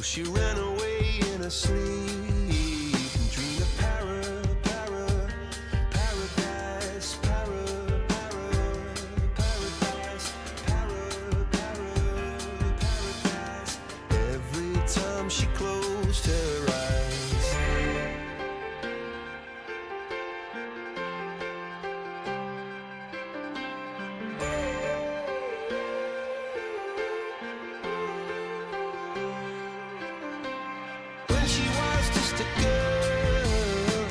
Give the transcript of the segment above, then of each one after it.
So she ran away in her sleep and dreamed of paradise, paradise. Every time she closed her eyes. When she was just a girl,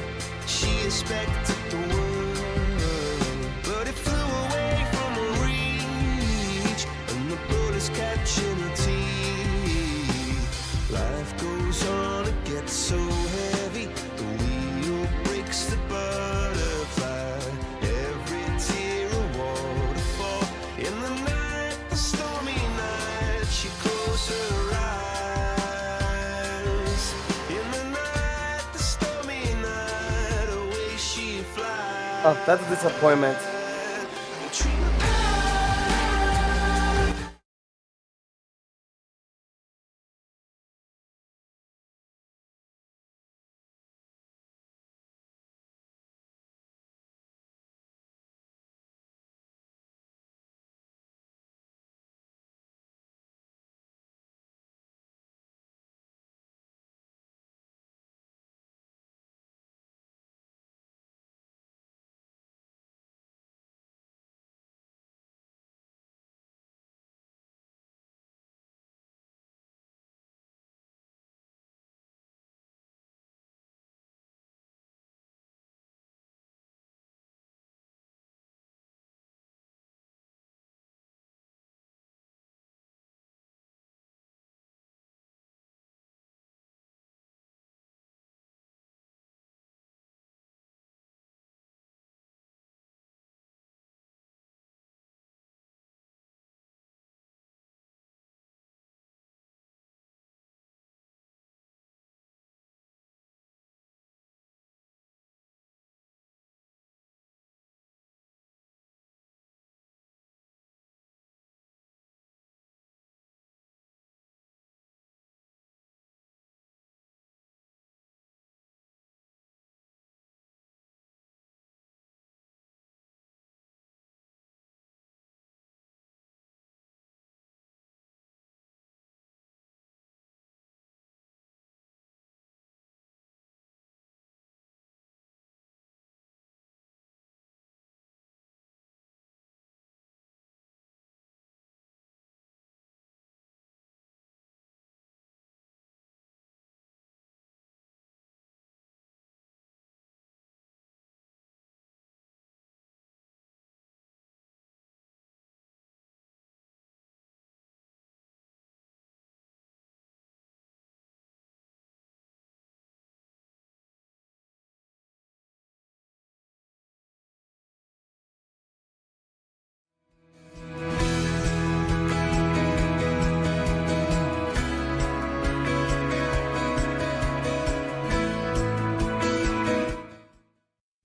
she expected the world, but it flew away from her reach, and the bullets catching her teeth. Life goes on, it gets so heavy, the wheel breaks the butterfly. Every tear a waterfall. In the night, the stormy night, she closed her eyes. In the night, the stormy night, away she flies. Oh, that's a disappointment. Dream of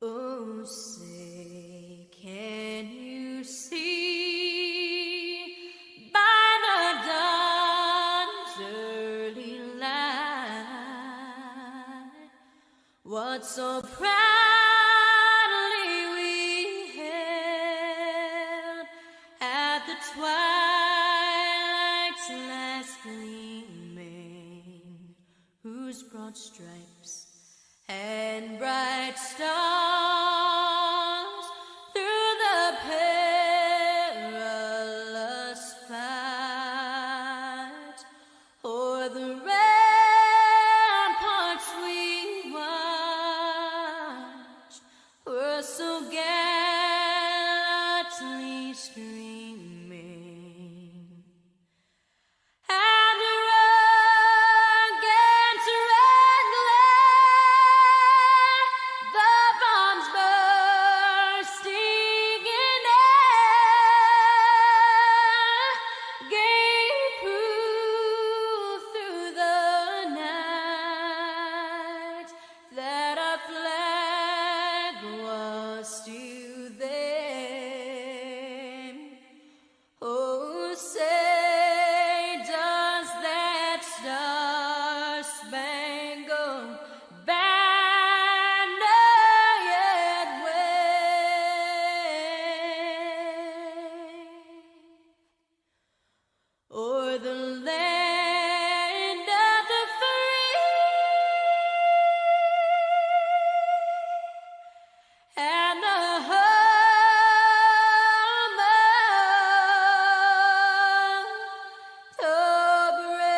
Oh, say, can you see by the dawn's early light what so proudly we held at the twilight's last gleaming, whose broad stripes and bright stars through the perilous fight o'er the ramparts we watched were so gallantly streaming. And the rugged red glare, the bombs bursting in air, gave proof through the star-spangled banner yet wave o'er the land of the free and the home of the brave.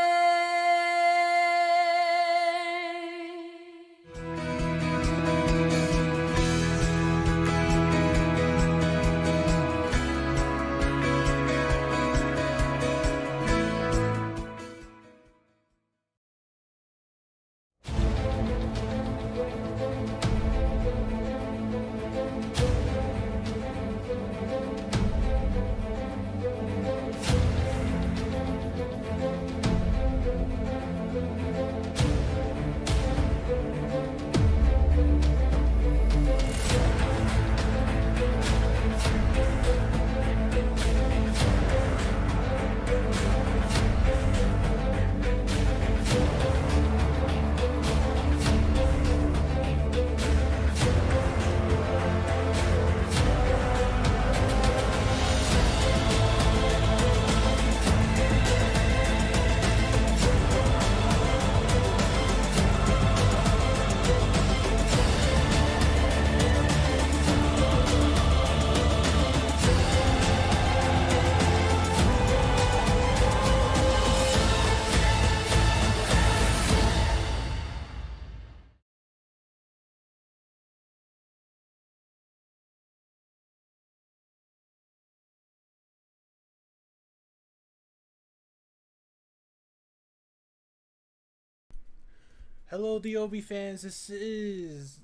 Hello, DLB fans. This is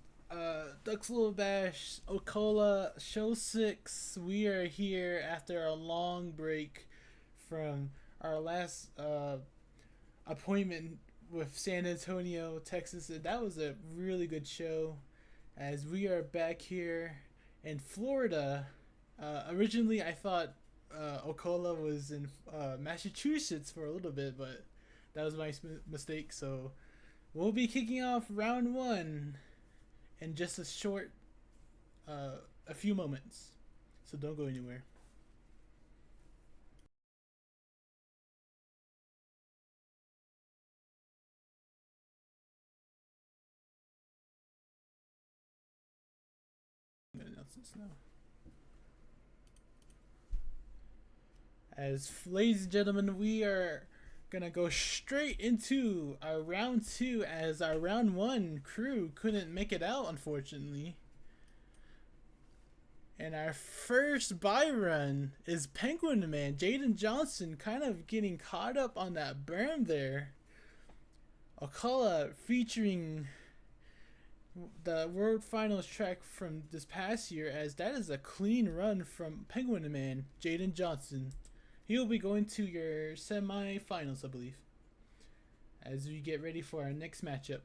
Ducks Little Bash Ocala Show 6. We are here after a long break from our last appointment with San Antonio, Texas. And that was a really good show, as we are back here in Florida. Originally, I thought Ocala was in Massachusetts for a little bit, but that was my mistake. So we'll be kicking off round 1 in just a few moments. So don't go anywhere. I'm gonna announce this now. Ladies and gentlemen, we are gonna go straight into our round 2, as our round 1 crew couldn't make it out, unfortunately. And our first bye run is Penguin Man, Jaden Johnson, kind of getting caught up on that berm there. Ocala featuring the World Finals track from this past year, as that is a clean run from Penguin Man, Jaden Johnson. He'll be going to your semi-finals, I believe, as we get ready for our next matchup.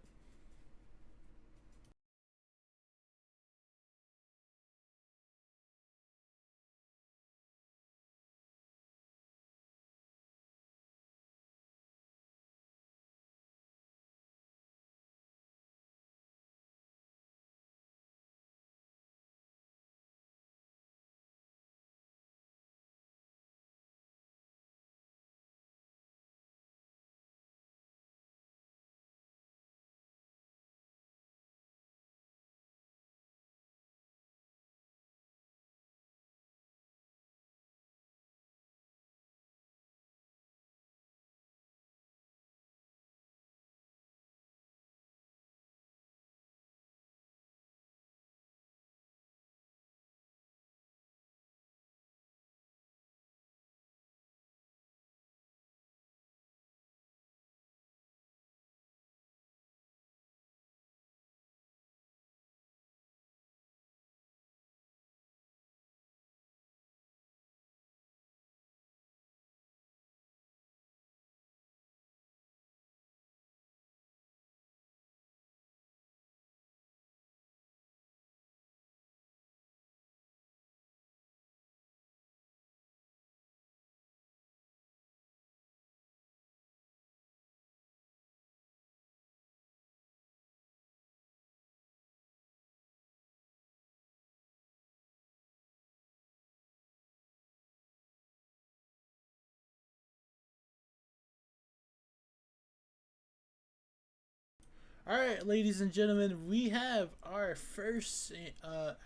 Alright, ladies and gentlemen, we have our first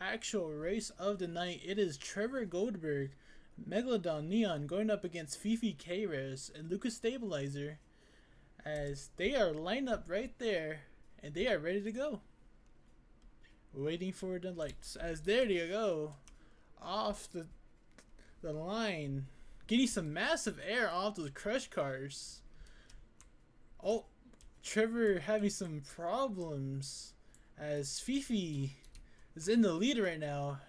actual race of the night. It is Trevor Goldberg, Megalodon Neon going up against Fifi K-Res and Lucas Stabilizer, as they are lined up right there and they are ready to go. Waiting for the lights, as there they go, off the line, getting some massive air off those crush cars. Oh, Trevor having some problems, as Fifi is in the lead right now,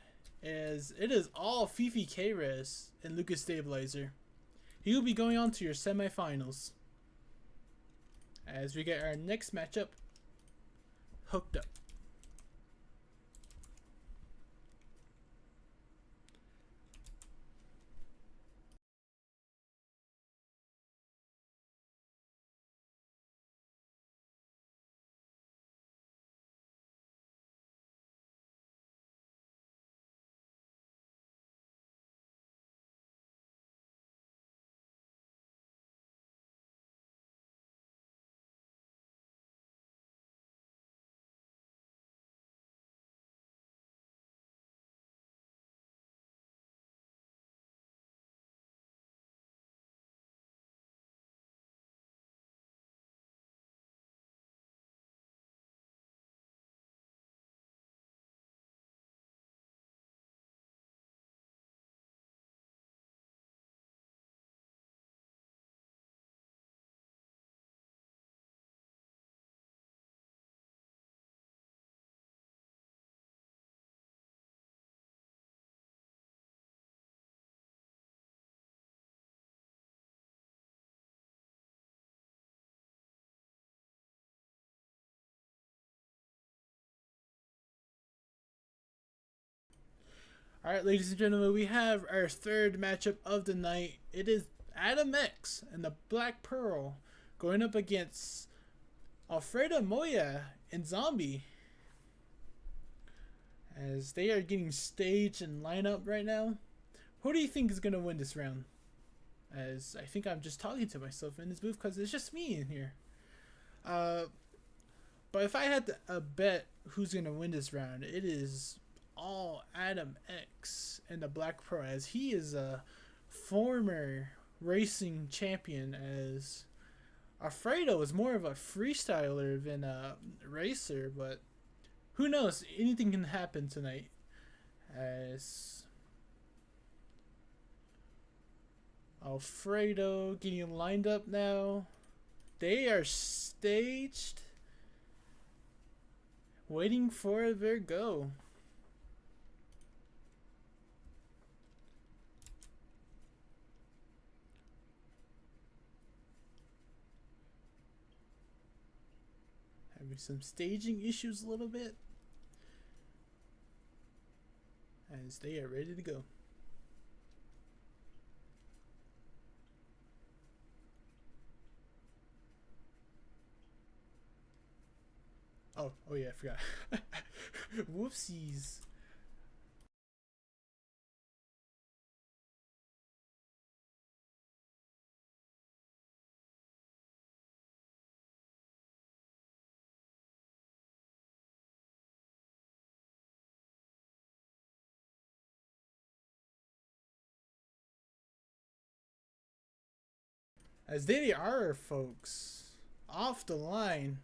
as it is all Fifi K-Res and Lucas Stabilizer. He will be going on to your semifinals, as we get our next matchup hooked up. Alright, ladies and gentlemen, we have our third matchup of the night. It is Adam X and the Black Pearl going up against Alfredo Moya and Zombie, as they are getting staged and lined up right now. Who do you think is going to win this round? As I think I'm just talking to myself in this booth because it's just me in here. But if I had to bet who's going to win this round, it is all Adam X and the Black Pro, as he is a former racing champion, as Alfredo is more of a freestyler than a racer. But who knows, anything can happen tonight, as Alfredo getting lined up now. They are staged, waiting for their go. Having some staging issues a little bit, as they are ready to go. Oh yeah, I forgot. Whoopsies. As they are, folks, off the line.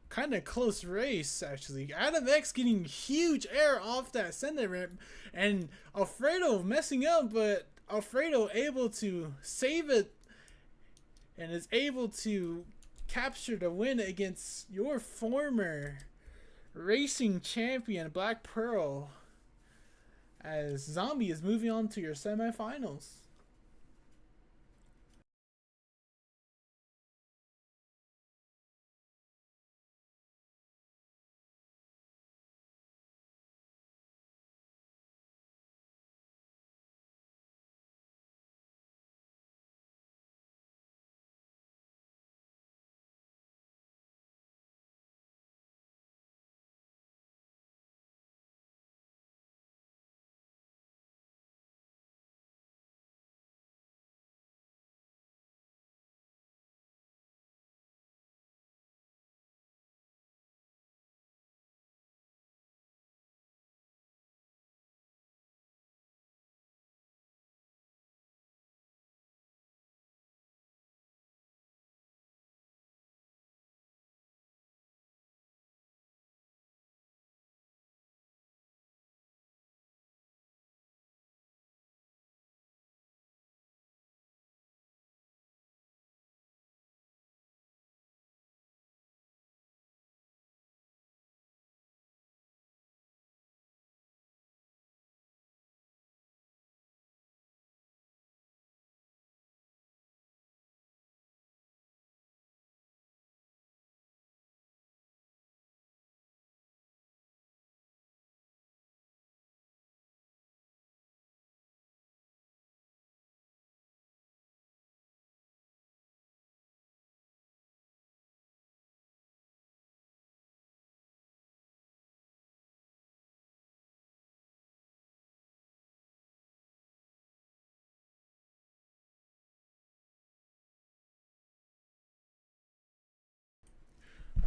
Kind of close race, actually. Adam X getting huge air off that center ramp, and Alfredo messing up, but Alfredo able to save it and is able to capture the win against your former racing champion, Black Pearl, as Zombie is moving on to your semifinals.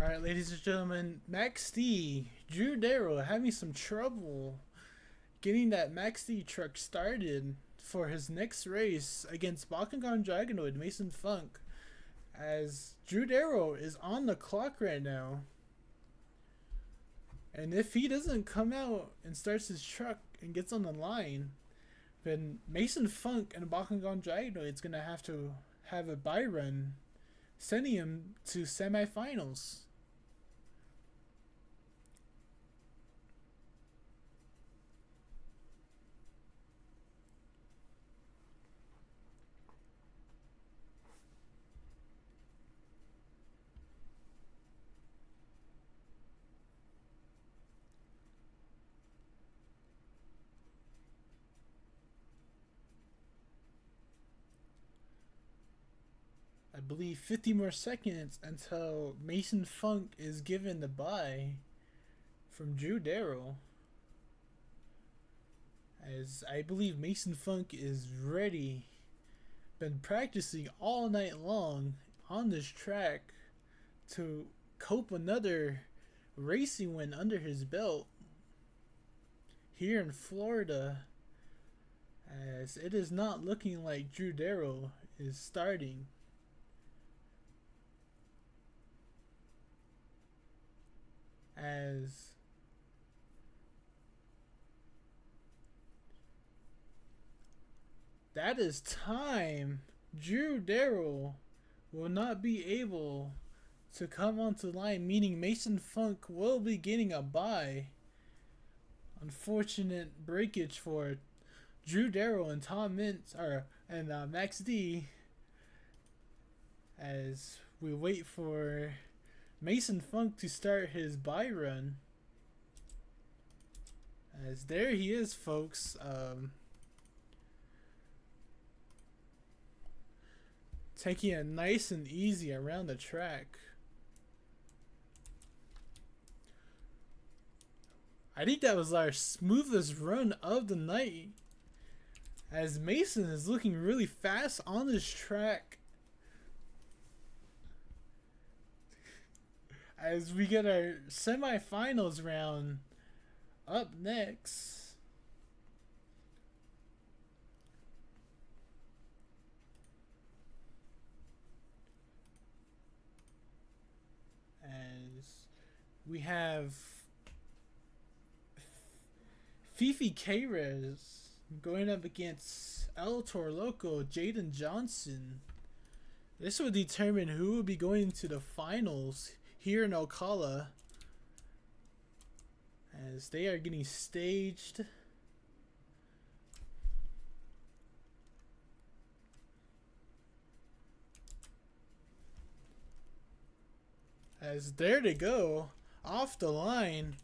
Alright, ladies and gentlemen, Max D, Drew Darrow having some trouble getting that Max D truck started for his next race against Bakugan Dragonoid Mason Funk, as Drew Darrow is on the clock right now. And if he doesn't come out and starts his truck and gets on the line, then Mason Funk and Bakugan Dragonoid is going to have a bye run, sending him to semifinals. I believe 50 more seconds until Mason Funk is given the bye from Drew Darrow. As I believe Mason Funk is ready, been practicing all night long on this track to cope another racing win under his belt here in Florida, as it is not looking like Drew Darrow is starting. As that is time, Drew Darrow will not be able to come onto the line, meaning Mason Funk will be getting a bye. Unfortunate breakage for Drew Darrow and Tom Mintz, and Max D, as we wait for Mason Funk to start his bye run. As there he is, folks. Taking it nice and easy around the track. I think that was our smoothest run of the night, as Mason is looking really fast on this track. As we get our semifinals round up next. As we have Fifi K-Rez going up against El Toro Loco, Jaden Johnson. This will determine who will be going to the finals here in Ocala, as they are getting staged. As there they go, off the line,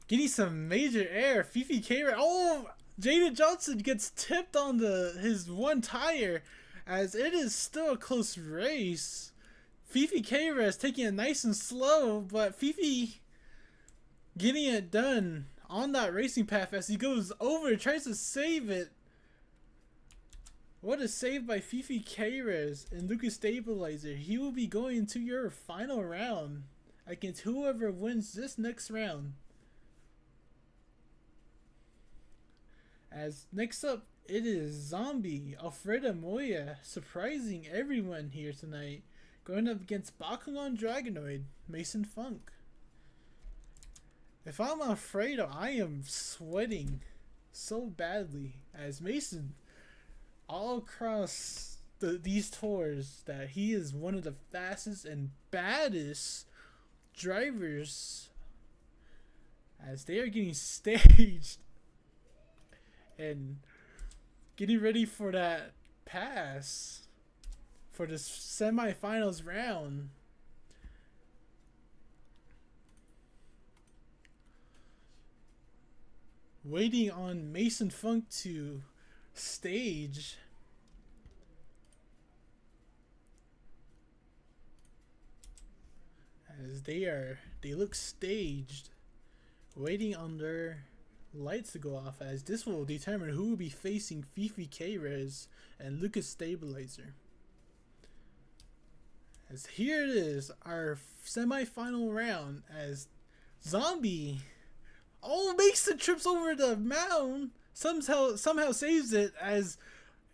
getting some major air. Fifi K. Oh, Jaden Johnson gets tipped on his one tire, as it is still a close race. Fifi K-Rez taking it nice and slow, but Fifi getting it done on that racing path as he goes over, tries to save it. What a save by Fifi K-Rez and Lucas Stabilizer. He will be going to your final round against whoever wins this next round. As next up, it is Zombie Alfredo Moya, surprising everyone here tonight, going up against Bakugan Dragonoid Mason Funk. If I'm Alfredo, I am sweating so badly, as Mason all across these tours that he is one of the fastest and baddest drivers, as they are getting staged and getting ready for that pass for this semifinals round. Waiting on Mason Funk to stage. As they look staged, waiting on their lights to go off, as this will determine who will be facing Fifi K-Rez and Lucas Stabilizer. As here it is, our semi-final round, as Zombie makes the trips over the mound, somehow saves it, as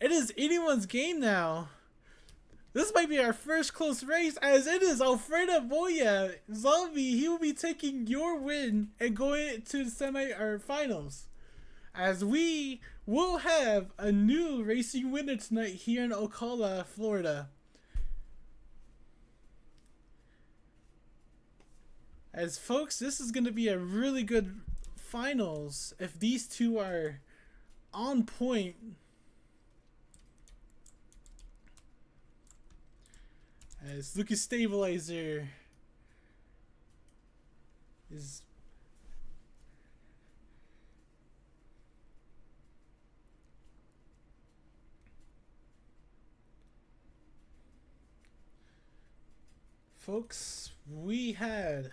it is anyone's game now. This might be our first close race, as it is Alfredo Moya. Zombie, he will be taking your win and going to the semi or finals, as we will have a new racing winner tonight here in Ocala, Florida. As folks, this is going to be a really good finals if these two are on point. As Lucas Stabilizer is folks, we had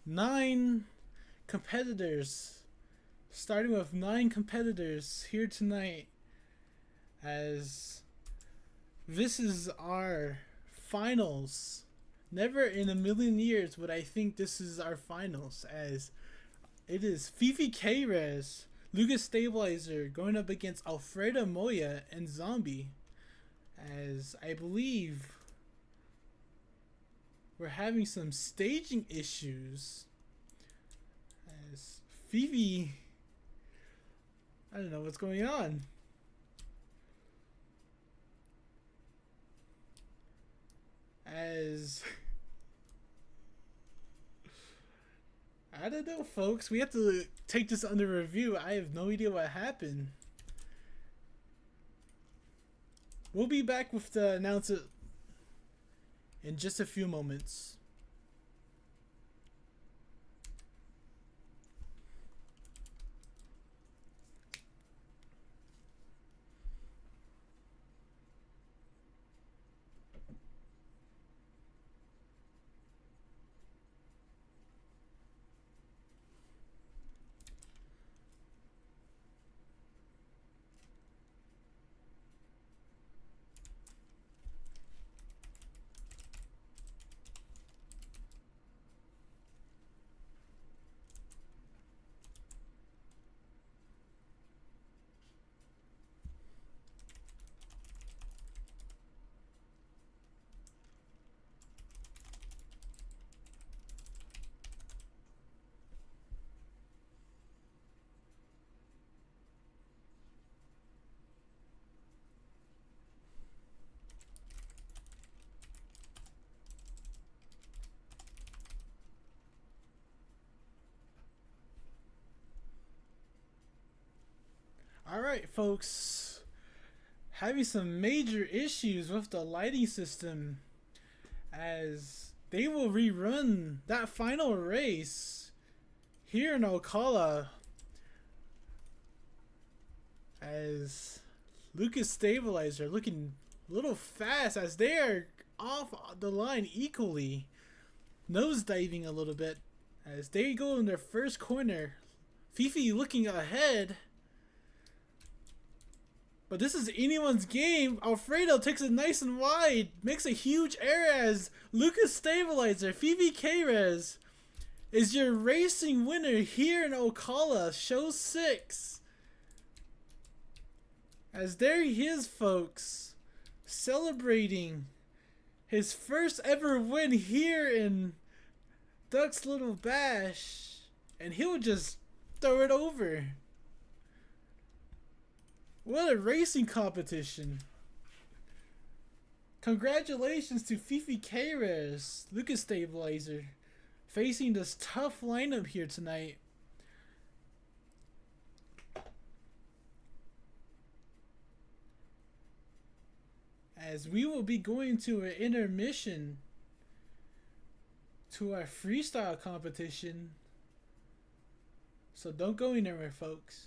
9 competitors, starting with 9 competitors here tonight, as this is our finals. Never in a million years would I think this is our finals, as it is Fifi K-Rez, Lucas Stabilizer going up against Alfredo Moya and Zombie, as I believe we're having some staging issues, as Fifi, I don't know what's going on. As I don't know, folks, we have to take this under review. I have no idea what happened. We'll be back with the announcer in just a few moments. Alright, folks, having some major issues with the lighting system, as they will rerun that final race here in Ocala, as Lucas Stabilizer looking a little fast, as they are off the line equally, nosediving a little bit, as they go in their first corner. Fifi looking ahead, but this is anyone's game. Alfredo takes it nice and wide, makes a huge error, as Lucas Stabilizer, Fifi K-Rez, is your racing winner here in Ocala, Show 6. As there he is, folks, celebrating his first ever win here in Duck's Little Bash, and he'll just throw it over. What a racing competition. Congratulations to Fifi K-Rez, Lucas Stabilizer, facing this tough lineup here tonight. As we will be going to an intermission to our freestyle competition. So don't go anywhere, folks.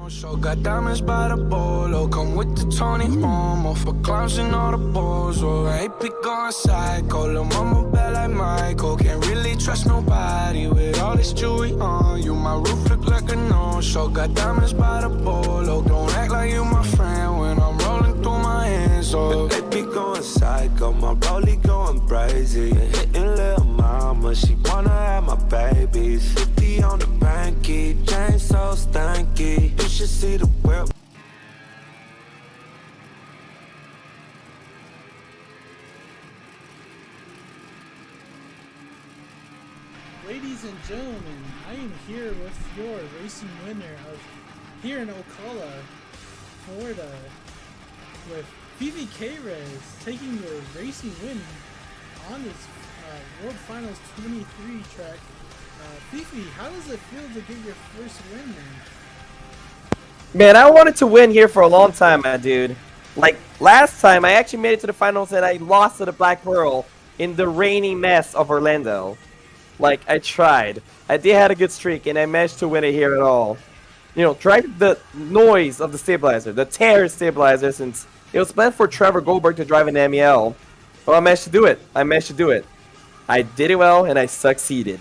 Show got diamonds by the bolo. Come with the Tony Romo for clowns and all the balls. Or AP going psycho. Lil' mama bad like Michael. Can't really trust nobody with all this jewelry on you. My roof look like a no-show. Got diamonds by the bolo. Don't act like you my friend when I'm rolling through my hands. So AP going psycho. My rollie going crazy. Hitting lil' mama. She wanna have my babies. 50 on the banky. Chain so stanky. You should see the whip. Ladies and gentlemen, I am here with your racing winner of here in Ocala, Florida, with Fifi K-Rez taking the racing win on this World Finals 23 track. Fifi, how does it feel to get your first win, man? Man, I wanted to win here for a long time, my dude. Like, last time, I actually made it to the finals and I lost to the Black Pearl in the rainy mess of Orlando. Like, I tried. I did have a good streak and I managed to win it here at all. You know, try the noise of the stabilizer, the tear stabilizer, since it was planned for Trevor Goldberg to drive an MEL. Well, I managed to do it. I did it well and I succeeded.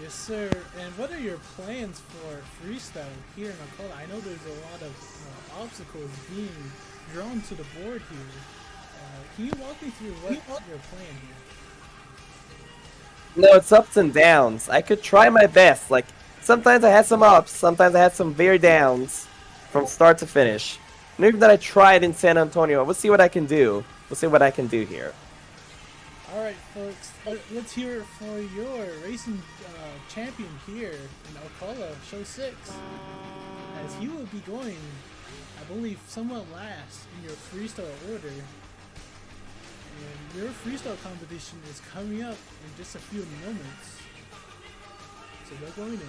Yes, sir. And what are your plans for freestyle here in Ocala? I know there's a lot of obstacles being drawn to the board here. Can you walk me through what your plan here? No, it's ups and downs. I could try my best. Like, sometimes I had some ups, sometimes I had some very downs from start to finish. Maybe that I tried in San Antonio. We'll see what I can do. We'll see what I can do here. Alright, folks, let's hear it for your racing champion here in Ocala Show 6. As he will be going, I believe, somewhat last in your freestyle order. And your freestyle competition is coming up in just a few moments. So get going in.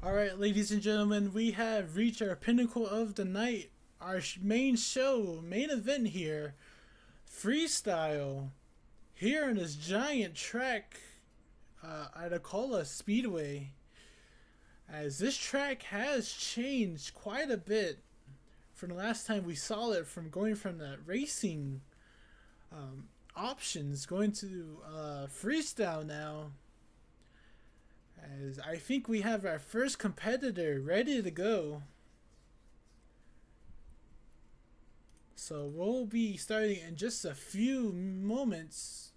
All right, ladies and gentlemen, we have reached our pinnacle of the night. Our main show, main event here, freestyle, here on this giant track at Ocala Speedway. As this track has changed quite a bit from the last time we saw it, from going from the racing options going to freestyle now. As I think we have our first competitor ready to go. So we'll be starting in just a few moments.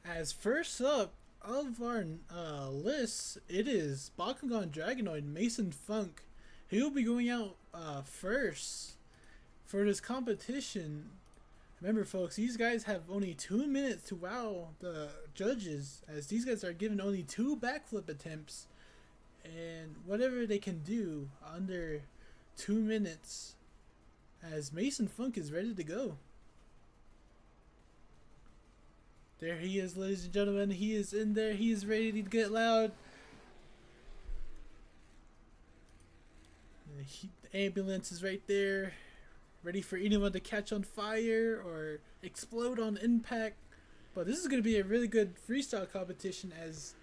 As first up of our list, it is Bakugan Dragonoid Mason Funk. He will be going out first for this competition. Remember, folks, these guys have only 2 minutes to wow the judges, as these guys are given only 2 backflip attempts, and whatever they can do under 2 minutes, as Mason Funk is ready to go. There he is, ladies and gentlemen. He is in there. He is ready to get loud. The ambulance is right there, ready for anyone to catch on fire or explode on impact. But this is going to be a really good freestyle competition. As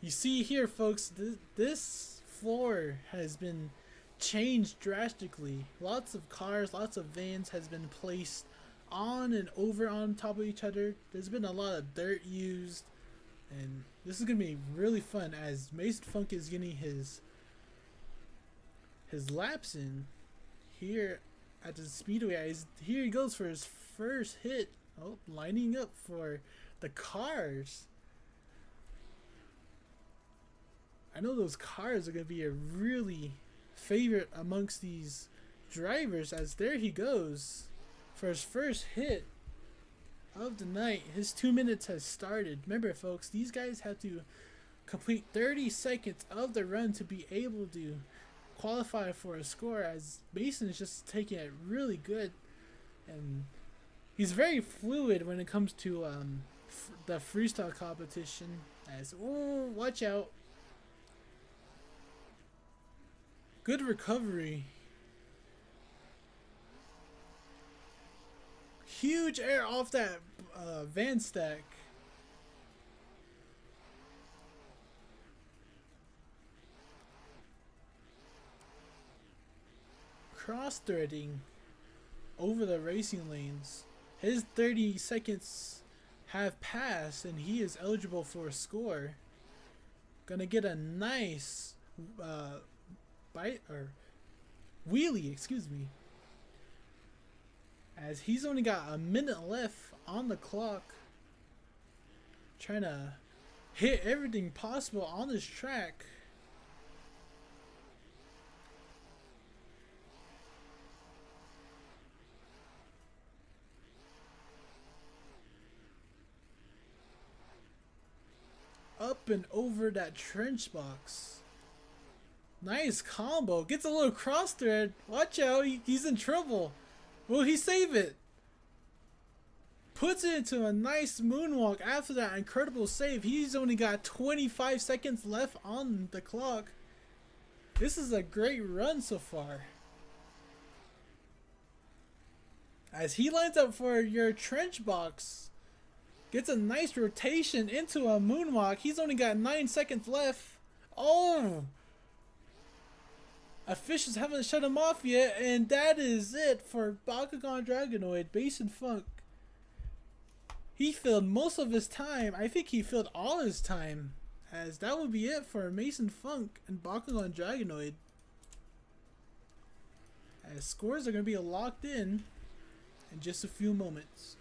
you see here, folks, this floor has been changed drastically. Lots of cars, lots of vans has been placed on and over on top of each other. There's been a lot of dirt used, and this is gonna be really fun as Mason Funk is getting his laps in here at the speedway. Here he goes for his first hit. Oh, lining up for the cars. I know those cars are gonna be a really favorite amongst these drivers, as there he goes for his first hit of the night. His 2 minutes has started. Remember, folks, these guys have to complete 30 seconds of the run to be able to qualify for a score, as Mason is just taking it really good, and he's very fluid when it comes to the freestyle competition. As, oh, watch out. Good recovery. Huge air off that van stack. Cross-threading over the racing lanes. His 30 seconds have passed and he is eligible for a score. Gonna get a nice wheelie, excuse me, as he's only got a minute left on the clock, trying to hit everything possible on this track. Up and over that trench box. Nice combo. Gets a little cross thread. Watch out, he's in trouble. Will he save it? Puts it into a nice moonwalk after that incredible save. He's only got 25 seconds left on the clock. This is a great run so far. As he lines up for your trench box. Gets a nice rotation into a moonwalk. He's only got 9 seconds left. Oh! Officials haven't shut him off yet, and that is it for Bakugan Dragonoid Mason Funk. He filled most of his time. I think he filled all his time, as that would be it for Mason Funk and Bakugan Dragonoid. As scores are going to be locked in just a few moments.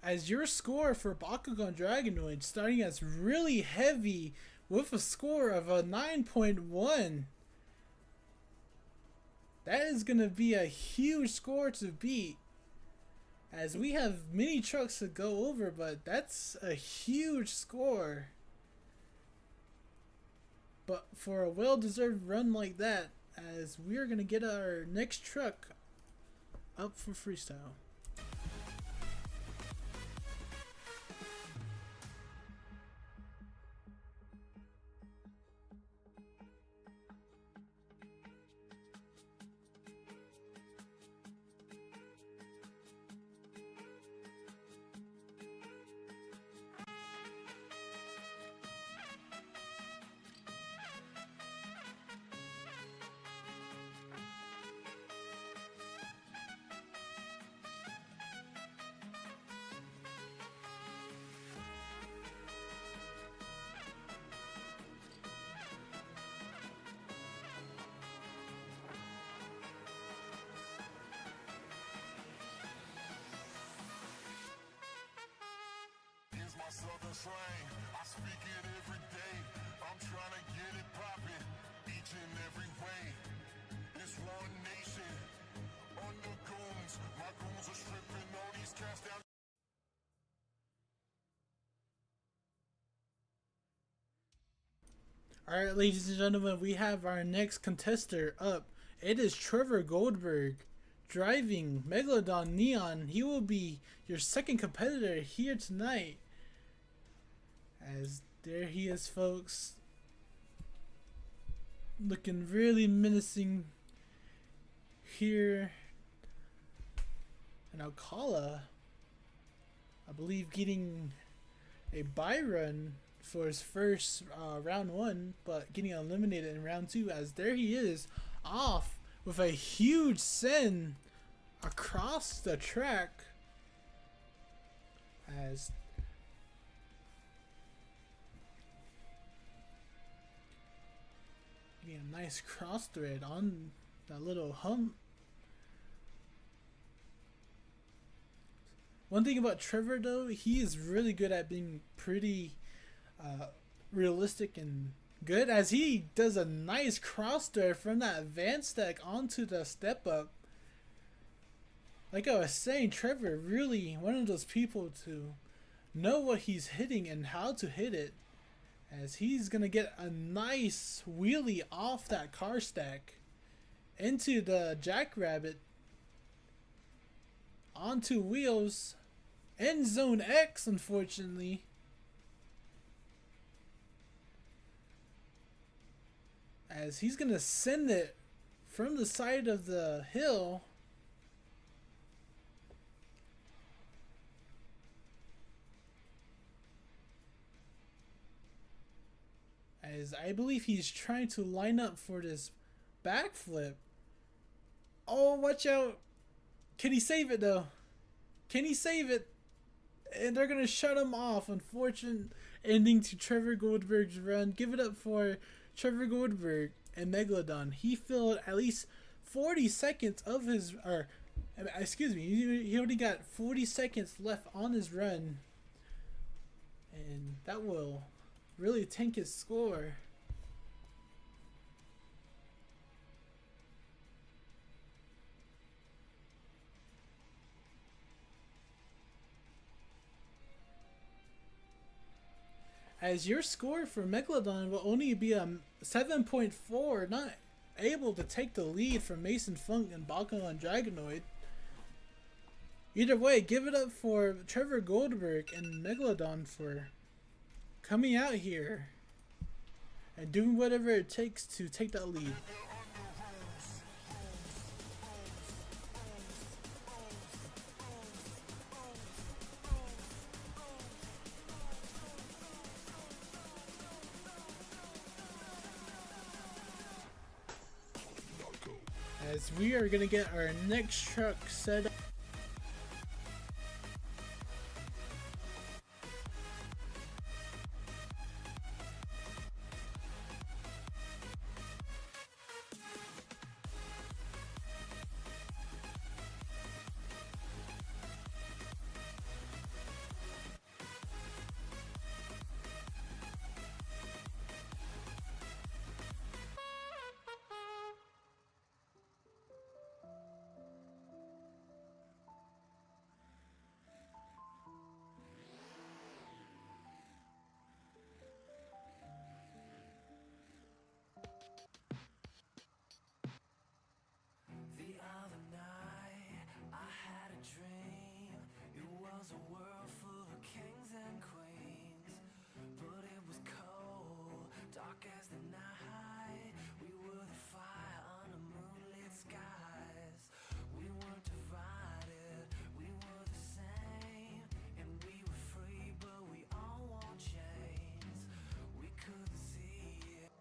as your score for Bakugan Dragonoid starting as really heavy with a score of a 9.1. That is going to be a huge score to beat, as we have many trucks to go over, but that's a huge score. But for a well-deserved run like that, as we are going to get our next truck up for freestyle. My southern slang, I speak it every day. I'm trying to get it poppin' each and every way. It's one nation under goons. My goons are stripping all these cats down. Alright, ladies and gentlemen, we have our next contester up. It is Trevor Goldberg driving Megalodon Neon. He will be your second competitor here tonight. As there he is, folks. Looking really menacing here in Ocala. I believe getting a bye run for his first round one, but getting eliminated in round two, as there he is off with a huge send across the track, as getting a nice cross thread on that little hump. One thing about Trevor though, he is really good at being pretty realistic and good, as he does a nice cross thread from that advanced stack onto the step up. Like I was saying, Trevor really one of those people to know what he's hitting and how to hit it, as he's gonna get a nice wheelie off that car stack into the Jackrabbit onto wheels. End zone X, unfortunately. As he's gonna send it from the side of the hill. As I believe he's trying to line up for this backflip. Oh, watch out. Can he save it though? Can he save it? And they're going to shut him off. Unfortunate ending to Trevor Goldberg's run. Give it up for Trevor Goldberg and Megalodon. He filled at least 40 seconds of his, or excuse me, he only got 40 seconds left on his run. And that will really tank his score. As your score for Megalodon will only be a 7.4, not able to take the lead from Mason Funk and Bakugan Dragonoid. Either way, give it up for Trevor Goldberg and Megalodon for coming out here and doing whatever it takes to take that lead. As we are going to get our next truck set up. dark as the night. We were the fire on the moonlit skies. We weren't divided, we were the same. And we were free, but we all wore chains. We couldn't see it.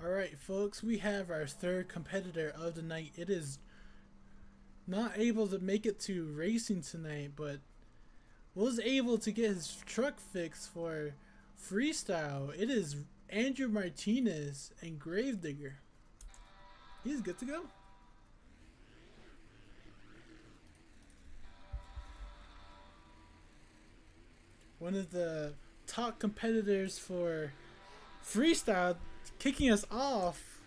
Alright, folks, we have our third competitor of the night. It is not able to make it to racing tonight, but was able to get his truck fixed for freestyle. It is Andrew Martinez and Gravedigger. He's good to go. One of the top competitors for freestyle, kicking us off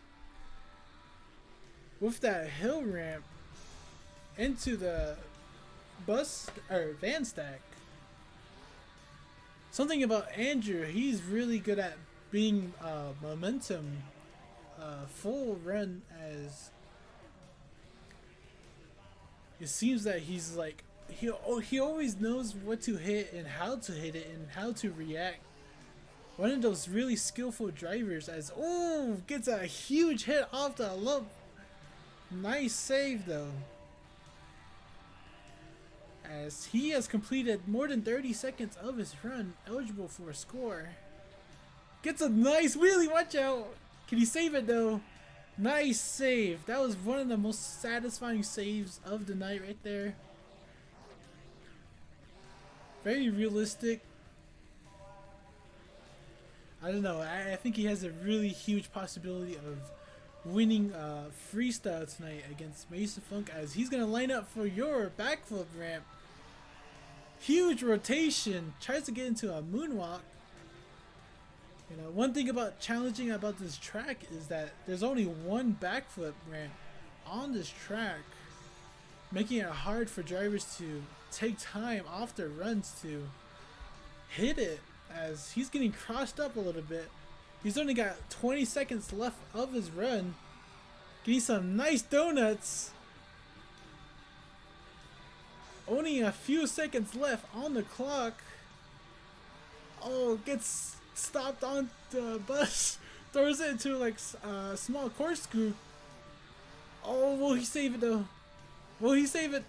with that hill ramp into the bus or van stack. Something about Andrew, he's really good at being momentum full run, as it seems that he's like he always knows what to hit and how to hit it and how to react. One of those really skillful drivers, as gets a huge hit off the loop. Nice save though, as he has completed more than 30 seconds of his run, eligible for a score. Gets a nice wheelie, watch out! Can he save it though? Nice save. That was one of the most satisfying saves of the night right there. Very realistic. I don't know, I think he has a really huge possibility of winning freestyle tonight against Mason Funk, as he's going to line up for your backflip ramp. Huge rotation, tries to get into a moonwalk. You know, one thing about challenging about this track is that there's only one backflip ramp on this track, making it hard for drivers to take time off their runs to hit it, as he's getting crossed up a little bit. He's only got 20 seconds left of his run. Getting some nice donuts. Only a few seconds left on the clock. Gets stopped on the bus. Throws it into like a small corkscrew. Will he save it though? Will he save it?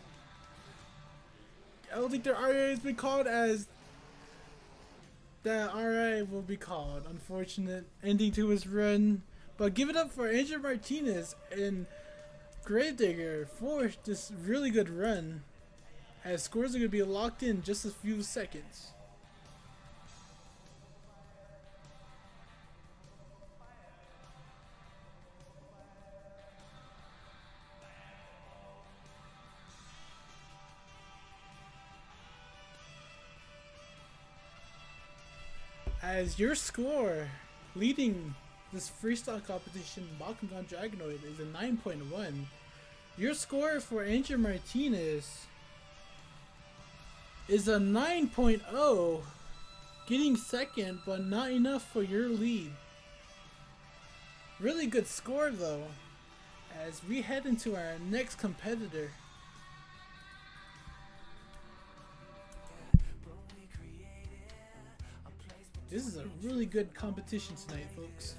I don't think their RA has been called, as that RA will be called. Unfortunate ending to his run. But give it up for Andrew Martinez and Gravedigger for this really good run, as scores are going to be locked in just a few seconds. As your score leading this freestyle competition, Bakugan Dragonoid, is a 9.1. Your score for Andrew Martinez is a 9.0, getting second, but not enough for your lead. Really good score though, as we head into our next competitor. This is a really good competition tonight, folks.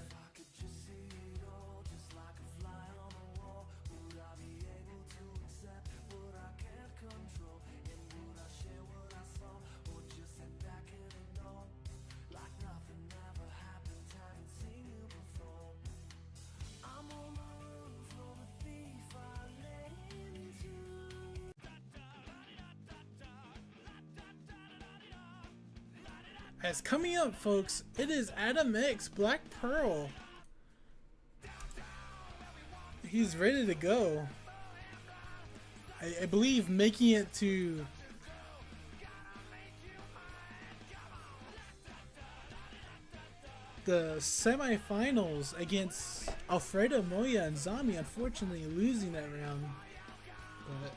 As coming up, folks, it is Adam X Black Pearl. He's ready to go. I believe making it to the semifinals against Alfredo Moya and Zami, unfortunately losing that round. But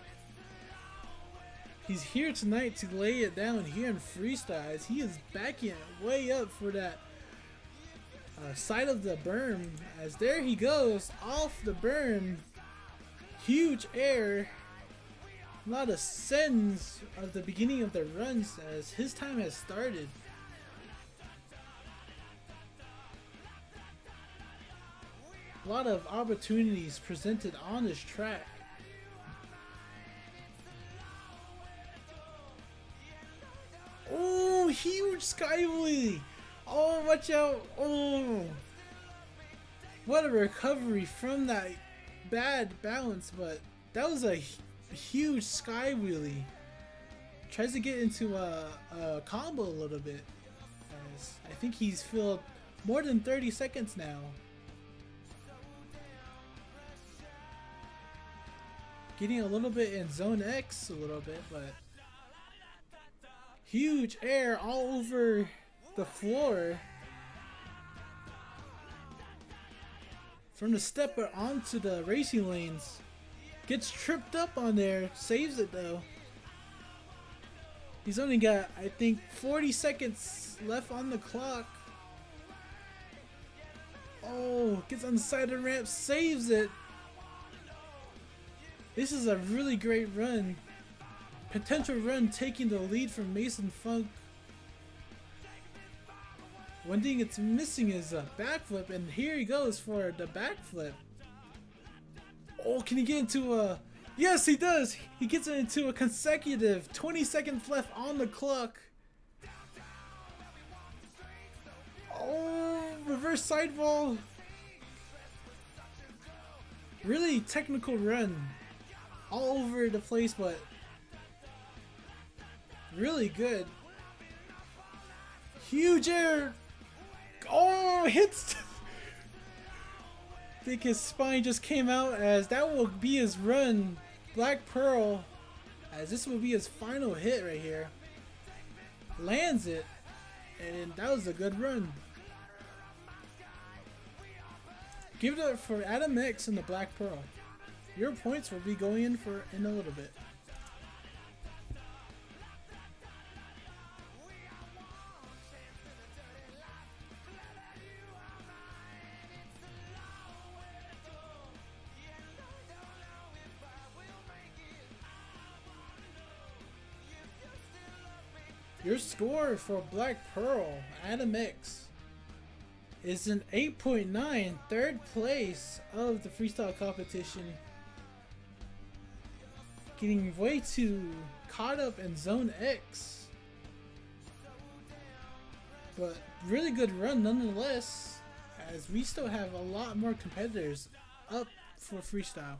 he's here tonight to lay it down here in freestyle, as he is backing it way up for that side of the berm, as there he goes off the berm. Huge air. a lot of sends at the beginning of the runs as his time has started. A lot of opportunities presented on this track. Oh, huge skyway! Oh, watch out! Oh, what a recovery from that bad balance, but that was a huge sky wheelie. Tries to get into a combo a little bit. As I think he's filled more than 30 seconds now. Getting a little bit in zone X a little bit, but huge air all over the floor. From the stepper onto the racing lanes. Gets tripped up on there, saves it though. He's only got, I think, 40 seconds left on the clock. Oh, gets on the side of the ramp, saves it. This is a really great run. Potential run taking the lead from Mason Funk. One thing it's missing is a backflip, and here he goes for the backflip. Oh, can he get into a... Yes, he does! He gets into a consecutive 20 seconds left on the clock. Oh, reverse sidewall. Really technical run. All over the place, but really good. Huge air. Oh, hits. I think his spine just came out, as that will be his run. Black Pearl, as this will be his final hit right here. Lands it, and that was a good run. Give it up for Adam X and the Black Pearl. Your points will be going in for in a little bit. Your score for Black Pearl, Adam X, is an 8.9, third place of the freestyle competition. Getting way too caught up in Zone X. But really good run nonetheless, as we still have a lot more competitors up for freestyle.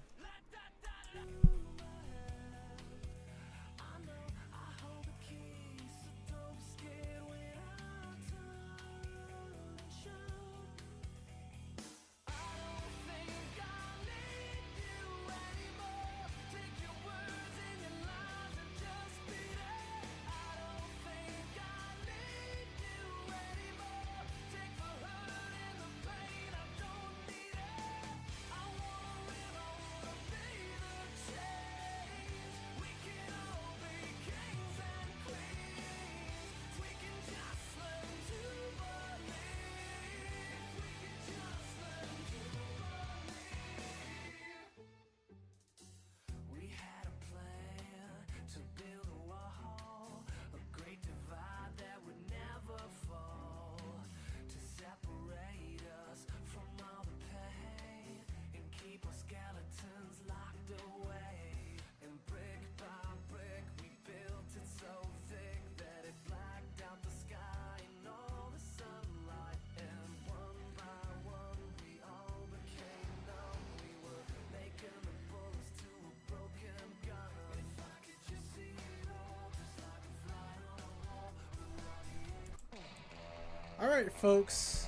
Alright folks,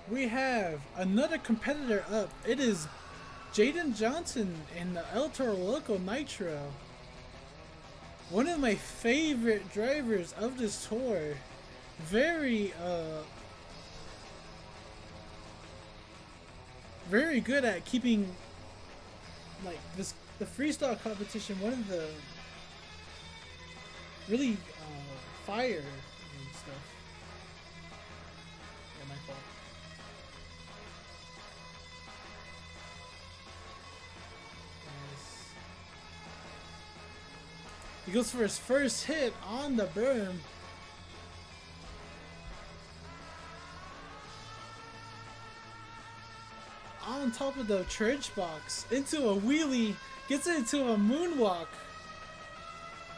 we have another competitor up. It is Jaden Johnson in the El Toro Loco Nitro. One of my favorite drivers of this tour. Very good at keeping like the freestyle competition one of the really fire and stuff. Yeah, my fault. He goes for his first hit on the berm. On top of the trench box, into a wheelie, gets into a moonwalk.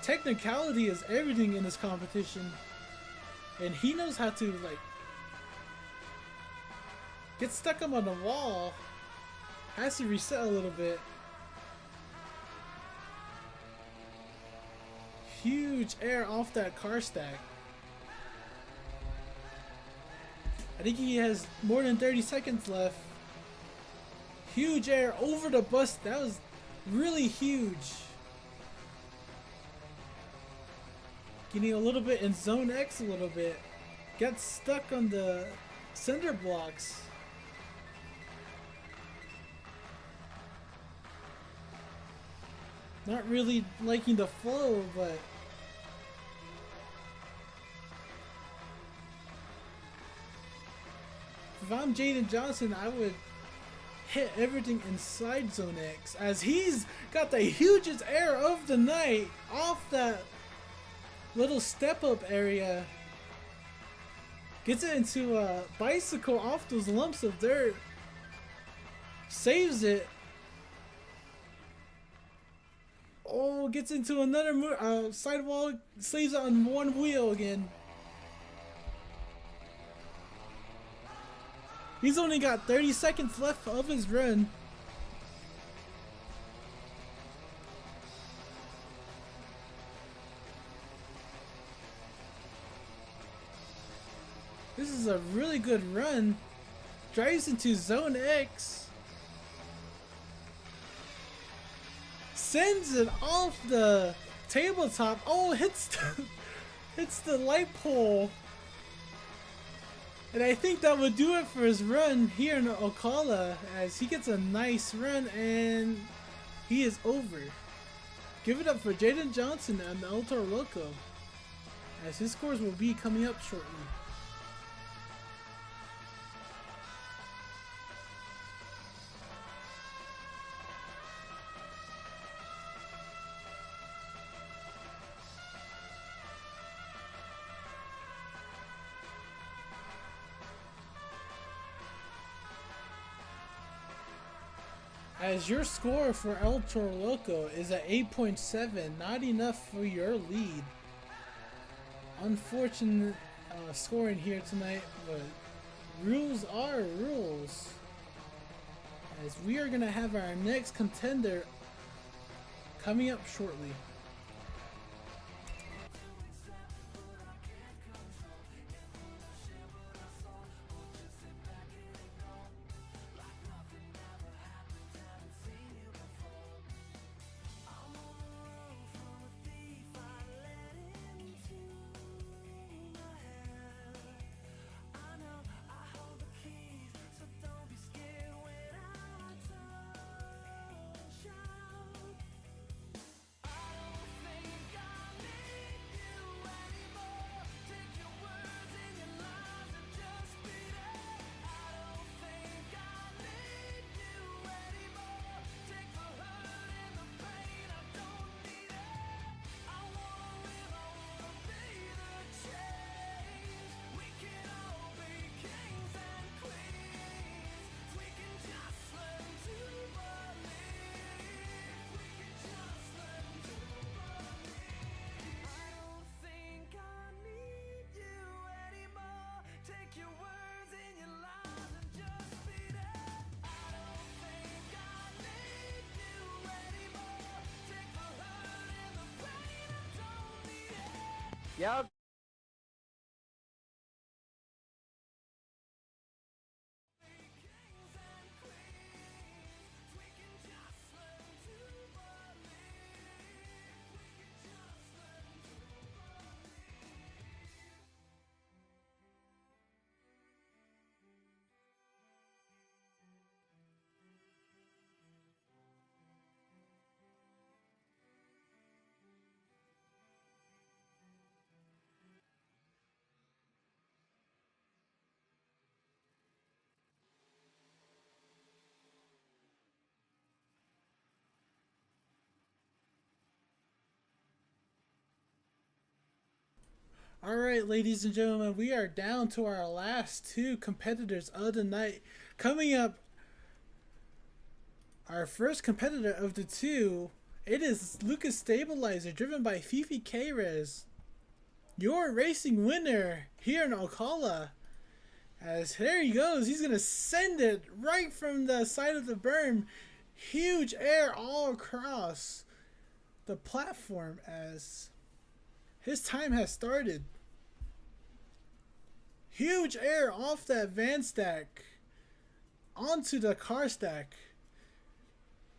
Technicality is everything in this competition, and he knows how to like get stuck up on the wall. Has to reset a little bit. Huge air off that car stack. I think he has more than 30 seconds left. Huge air over the bus. That was really huge. Getting a little bit in zone X a little bit. Got stuck on the center blocks. Not really liking the flow, but if I'm Jaden Johnson, I would hit everything inside zone X, as he's got the hugest air of the night off that little step up area. Gets it into a bicycle off those lumps of dirt. Saves it. Oh, gets into another sidewall. Saves it on one wheel again. He's only got 30 seconds left of his run. This is a really good run. Drives into zone X. Sends it off the tabletop. Oh, hits the light pole. And I think that would do it for his run here in Ocala, as he gets a nice run and he is over. Give it up for Jaden Johnson and El Toro Loco, as his scores will be coming up shortly. As your score for El Toro Loco is at 8.7, not enough for your lead. Unfortunate scoring here tonight, but rules are rules. As we are going to have our next contender coming up shortly. Yep. All right, ladies and gentlemen, we are down to our last two competitors of the night. Coming up, our first competitor of the two, it is Lucas Stabilizer, driven by Fifi K-Rez. Your racing winner here in Ocala. As there he goes, he's going to send it right from the side of the berm. Huge air all across the platform as his time has started. Huge air off that van stack onto the car stack.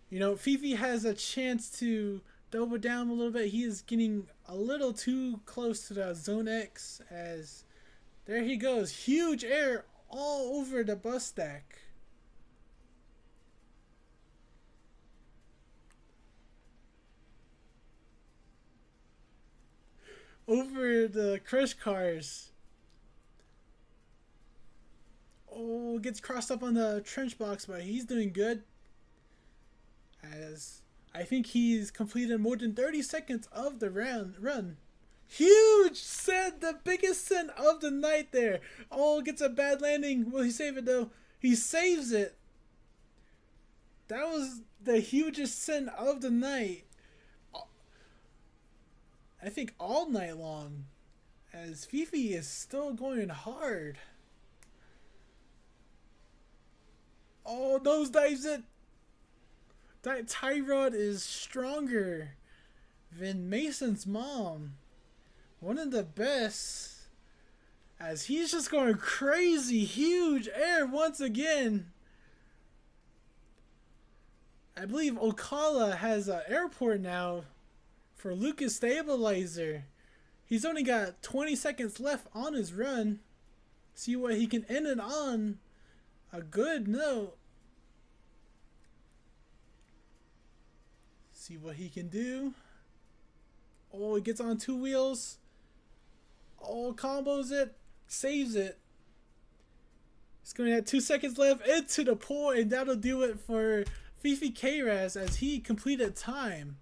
You know, Fifi has a chance to double down a little bit. He is getting a little too close to the Zone X as there he goes. Huge air all over the bus stack. Over the crush cars. Oh, gets crossed up on the trench box, but he's doing good. As I think he's completed more than 30 seconds of the run. Huge send, the biggest send of the night there. Oh, gets a bad landing. Will he save it though? He saves it. That was the hugest send of the night. I think all night long. As Fifi is still going hard. Oh, nosedives it. That tie rod is stronger than Mason's mom. One of the best. As he's just going crazy. Huge air once again. I believe Ocala has an airport now for Lucas Stabilizer. He's only got 20 seconds left on his run. See what he can end it on. A good note. See what he can do. Oh, he gets on two wheels. Oh, combos it. Saves it. He's going to have 2 seconds left into the pool, and that'll do it for Fifi K-Rez as he completed time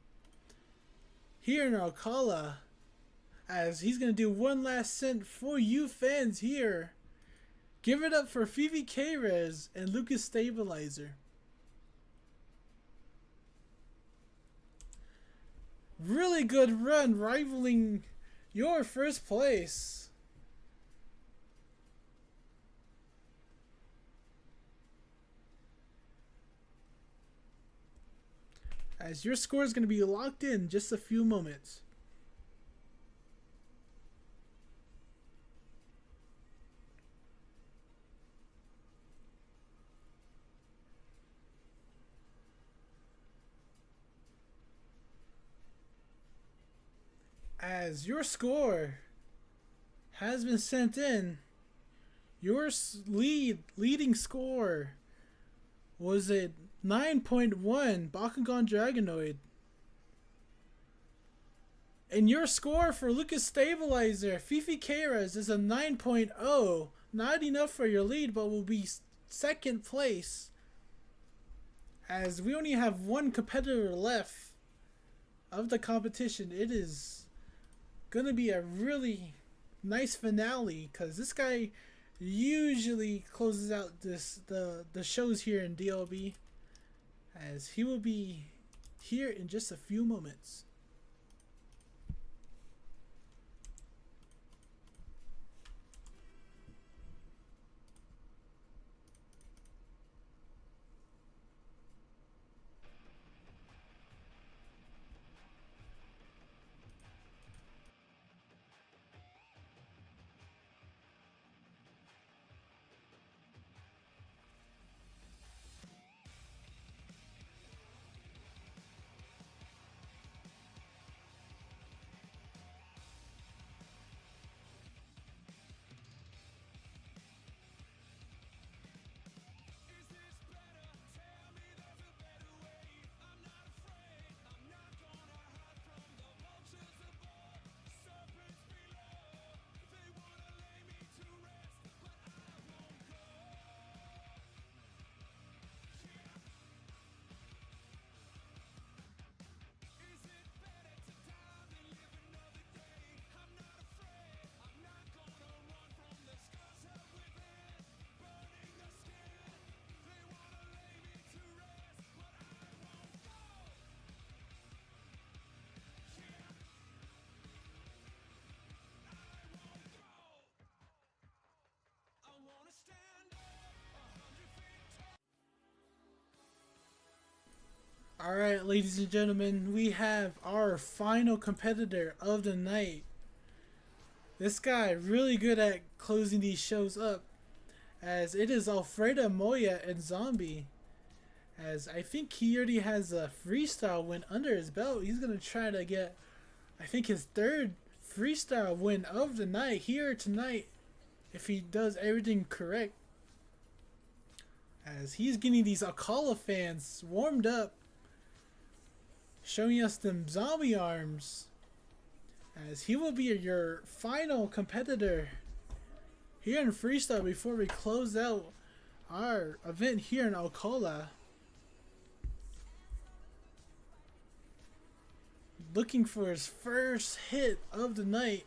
here in Ocala. As he's going to do one last cent for you fans here. Give it up for Fifi K-Rez and Lucas Stabilizer. Really good run, rivaling your first place. As your score is going to be locked in just a few moments. As your score has been sent in, your leading score was a 9.1 Bakugan Dragonoid. And your score for Lucas Stabilizer, Fifi K-Rez, is a 9.0. Not enough for your lead, but will be second place. As we only have one competitor left of the competition, it is gonna be a really nice finale because this guy usually closes out the shows here in DLB, as he will be here in just a few moments. Alright, ladies and gentlemen, we have our final competitor of the night. This guy really good at closing these shows up, as it is Alfredo Moya and Zombie. As I think he already has a freestyle win under his belt. He's going to try to get, I think, his third freestyle win of the night here tonight, if he does everything correct. As he's getting these Ocala fans warmed up, showing us them zombie arms, as he will be your final competitor here in freestyle before we close out our event here in Ocala. Looking for his first hit of the night,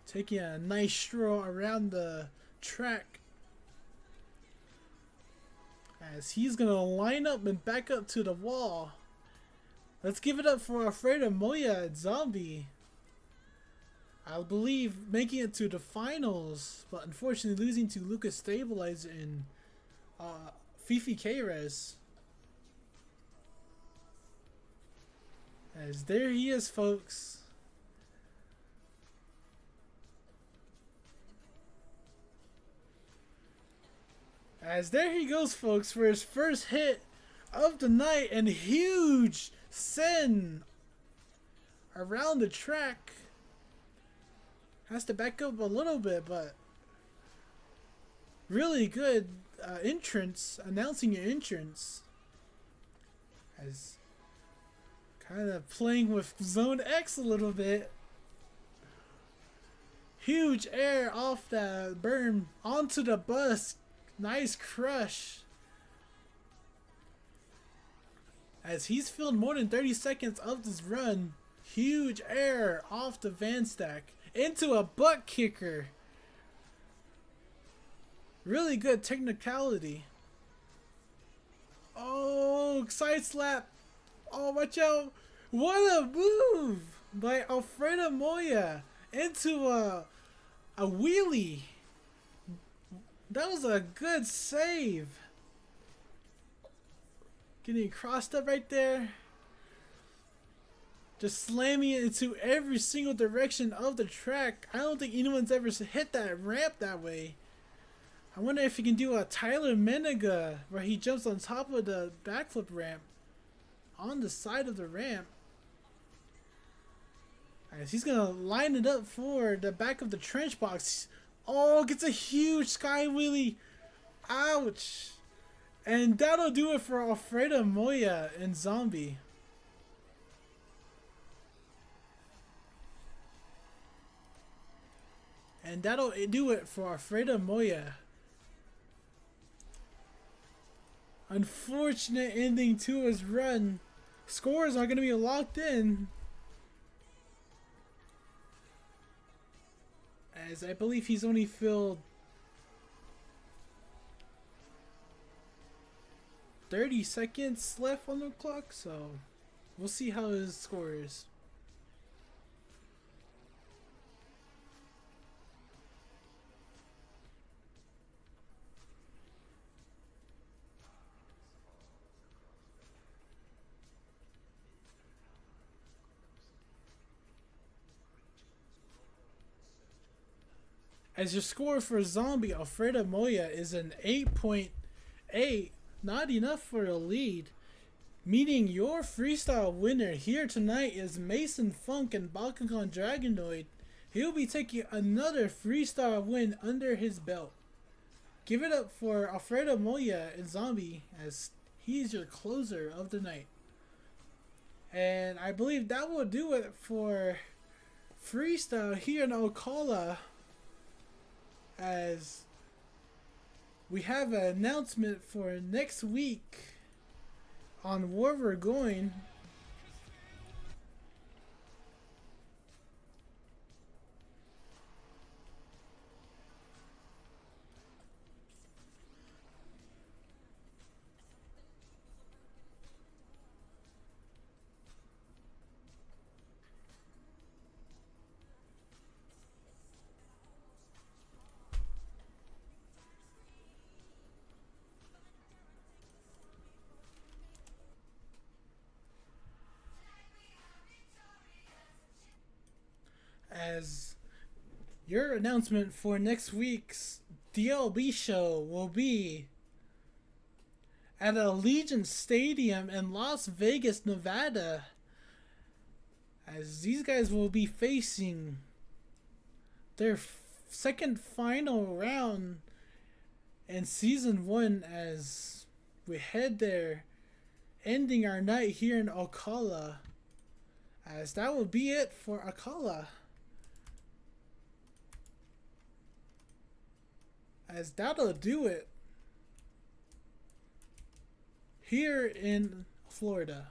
taking a nice stroll around the track, as he's gonna line up and back up to the wall. Let's give it up for Alfredo Moya and Zombie. I believe making it to the finals, but unfortunately losing to Lucas Stabilizer and Fifi K-Rez. As there he is, folks. As there he goes, folks, for his first hit of the night, and huge send around the track. Has to back up a little bit, but really good entrance, announcing your entrance. As kind of playing with Zone X a little bit. Huge air off the berm onto the bus. Nice crush. As he's filled more than 30 seconds of this run. Huge air off the van stack into a butt kicker. Really good technicality. Oh, side slap. Oh, watch out. What a move by Alfredo Moya into a wheelie. That was a good save. Getting crossed up right there. Just slamming it into every single direction of the track. I don't think anyone's ever hit that ramp that way. I wonder if he can do a Tyler Menega where he jumps on top of the backflip ramp on the side of the ramp. As he's gonna line it up for the back of the trench box. Oh, gets a huge sky wheelie. Ouch. And that'll do it for Alfredo Moya and Zombie. And that'll do it for Alfredo Moya. Unfortunate ending to his run. Scores are going to be locked in, as I believe he's only filled 30 seconds left on the clock, so we'll see how his score is. As your score for Zombie Alfredo Moya is an 8.8, not enough for a lead, meaning your freestyle winner here tonight is Mason Funk and Bakugan Dragonoid. He'll be taking another freestyle win under his belt. Give it up for Alfredo Moya and Zombie, as he's your closer of the night. And I believe that will do it for freestyle here in Ocala, as we have an announcement for next week on where we're going. your announcement for next week's DLB show will be at Allegiant Stadium in Las Vegas, Nevada, as these guys will be facing their second final round in season 1 as we head there, ending our night here in Ocala, as that will be it for Ocala. As that'll do it here in Florida.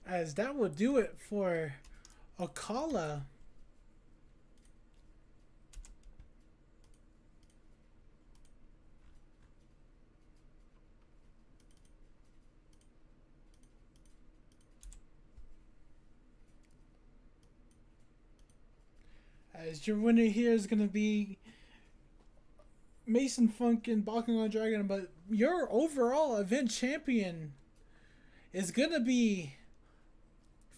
As that will do it for Ocala. As your winner here is going to be Mason Funk and Bakugan Dragon, but your overall event champion is going to be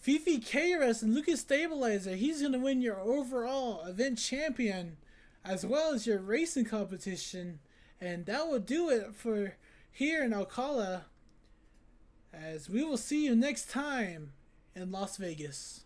Fifi KRS and Lucas Stabilizer. He's going to win your overall event champion as well as your racing competition. And that will do it for here in Ocala, as we will see you next time in Las Vegas.